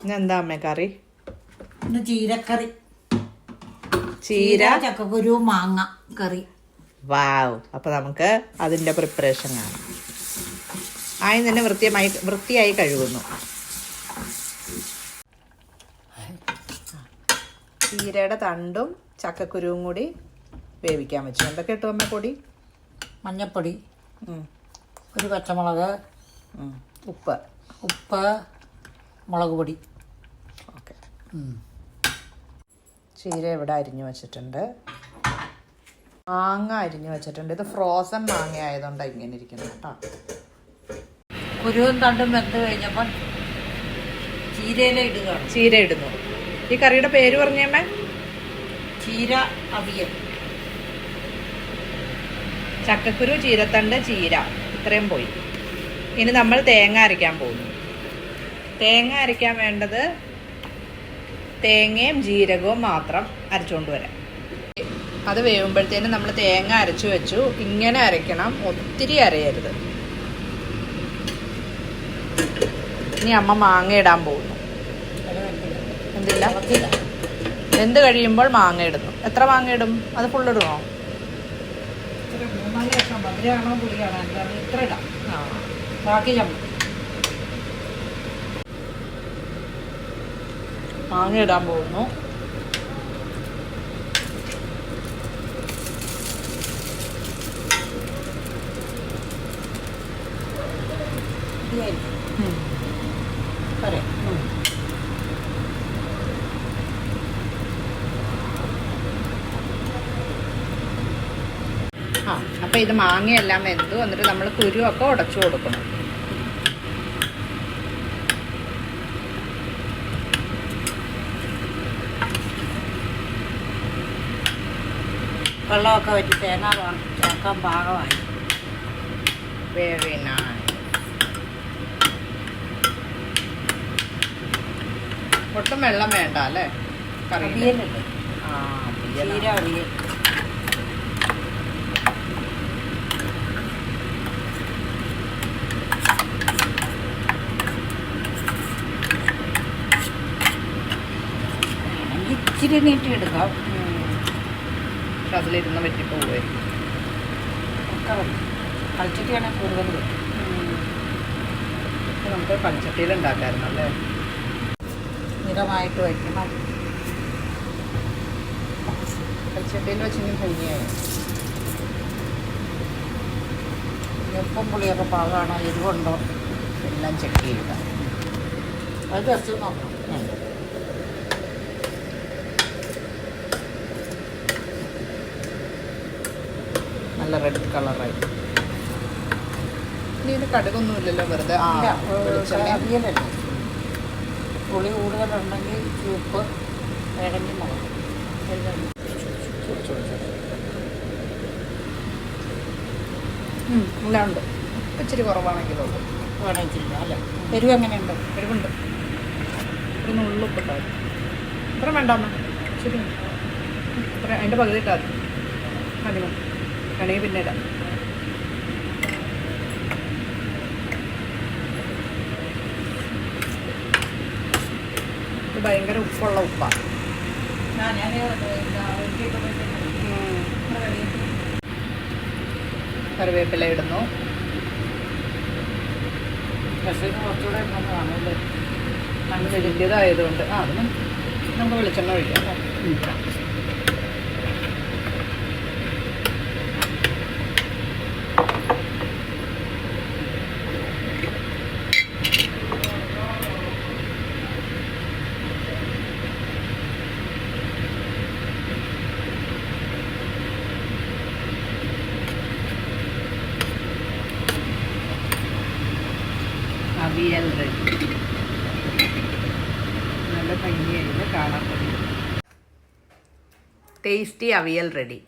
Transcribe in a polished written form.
ഇന്നെന്താ അമ്മ കറി? ഇന്ന് ചീരക്കറി. ചീര, ചക്കക്കുരു, മാങ്ങ കറി. വാവ്. അപ്പൊ നമുക്ക് അതിന്റെ പ്രിപ്പറേഷൻ കാണാം. ആദ്യം തന്നെ വൃത്തിയായി കഴുകുന്നു. ചീരയുടെ തണ്ടും ചക്കക്കുരുവും കൂടി വേവിക്കാൻ വെച്ചു. എന്തൊക്കെ ഇട്ടു അമ്മ? പൊടി, മഞ്ഞപ്പൊടി, ഒരു പച്ചമുളക്, ഉപ്പ്, മുളക് പൊടി. ഓക്കെ. ചീര ഇവിടെ അരിഞ്ഞു വെച്ചിട്ടുണ്ട്. മാങ്ങ അരിഞ്ഞു വെച്ചിട്ടുണ്ട്. ഇത് ഫ്രോസൺ മാങ്ങ ആയതുകൊണ്ടാണ് ഇങ്ങനെ ഇരിക്കുന്നത് കേട്ടോ. കുരുവും തണ്ടും വെന്ത് കഴിഞ്ഞപ്പോൾ ചീര ഇടുന്നു. ഈ കറിയുടെ പേര് പറഞ്ഞേമ്മേ? ചീര അവിയൽ. ചക്കക്കുരു, ചീരത്തണ്ട്, ചീര ഇത്രയും പോയി. ഇനി നമ്മൾ തേങ്ങ അരയ്ക്കാൻ പോകുന്നു. തേങ്ങ അരയ്ക്കാൻ വേണ്ടത് തേങ്ങയും ജീരകവും മാത്രം അരച്ചുകൊണ്ട് വരാം. അത് വേവുമ്പോഴത്തേനും നമ്മൾ തേങ്ങ അരച്ചു വെച്ചു. ഇങ്ങനെ അരയ്ക്കണം, ഒത്തിരി അരയരുത്. ഇനി അമ്മ മാങ്ങ ഇടാൻ പോകുന്നു. എന്തില്ല, എന്ത് കഴിയുമ്പോൾ മാങ്ങ ഇടുന്നു. എത്ര മാങ്ങ ഇടും? അത് ഫുള്ളിടുമോ? മധുരമാണോ പുളിയാണോ ഇത്ര ഇടാം. ബാക്കി മാങ്ങ ഇടാൻ പോകുന്നു. അപ്പൊ ഇത് മാങ്ങയെല്ലാം വെന്തു. എന്നിട്ട് നമ്മൾ കുരുവൊക്കെ ഉടച്ചു കൊടുക്കണം. വെള്ളമൊക്കെ വെച്ച് തേങ്ങ ചേർക്കാൻ പാകമായി. Very nice. ഒട്ടും വെള്ളം വേണ്ട അല്ലേ കറി? ചീര അവിയൽ. ഇച്ചിരി നീട്ടിയെടുക്കാം. പക്ഷെ അതിലിരുന്ന് പറ്റിപ്പോവുമായിരിക്കും. കളിച്ചട്ടിയാണെങ്കിൽ കൂടുതൽ പറ്റും. നമുക്ക് പഞ്ചട്ടിയിൽ ഉണ്ടാക്കാമായിരുന്നു അല്ലേ? സ്ഥിരമായിട്ട് വയ്ക്കണം. പച്ചട്ടിയിൽ വെച്ചെങ്കിൽ ഭംഗിയായി. ഉപ്പും പുളിയൊക്കെ പാകമാണോ, എരിവുണ്ടോ എല്ലാം ചെക്ക് ചെയ്യുക. അത് ജസ്റ്റ് നോക്കണം. നല്ല റെഡ് കളറായി. ഇനി ഇത് കടുകൊന്നുമില്ലല്ലോ, വെറുതെ അവിയലല്ലേ. പുളി കൂടുതലുണ്ടെങ്കിൽ ഉപ്പ്, ഇറങ്ങി മുളക് എല്ലാം ഉണ്ട്. ഇച്ചിരി കുറവാണെങ്കിലോ വേണമെങ്കില്ല അല്ലേ? എരിവ് എങ്ങനെയുണ്ട്? എരിവുണ്ട്. ഒരു നുള്ളുപ്പിട്ടാൽ ഇത്ര വേണ്ടാമ്മ. ശരി, ഇത്ര അതിൻ്റെ പകുതി ഇട്ടാൽ മതി. വേണമെങ്കിൽ പിന്നെ ഇടാം. ഇത് ഭയങ്കര ഉപ്പുള്ള ഉപ്പാണ്. കറിവേപ്പില ഇടുന്നു. കുറച്ചുകൂടെ കാണല്ലേ, നല്ല വലിയതായതുകൊണ്ട് അതിന് നമുക്ക് വെളിച്ചെണ്ണ ഒഴിക്കാം. അവിയൽ റെഡി. നല്ല ഭംഗിയായിട്ട് കാണാൻ പറ്റും. Tasty avial ready.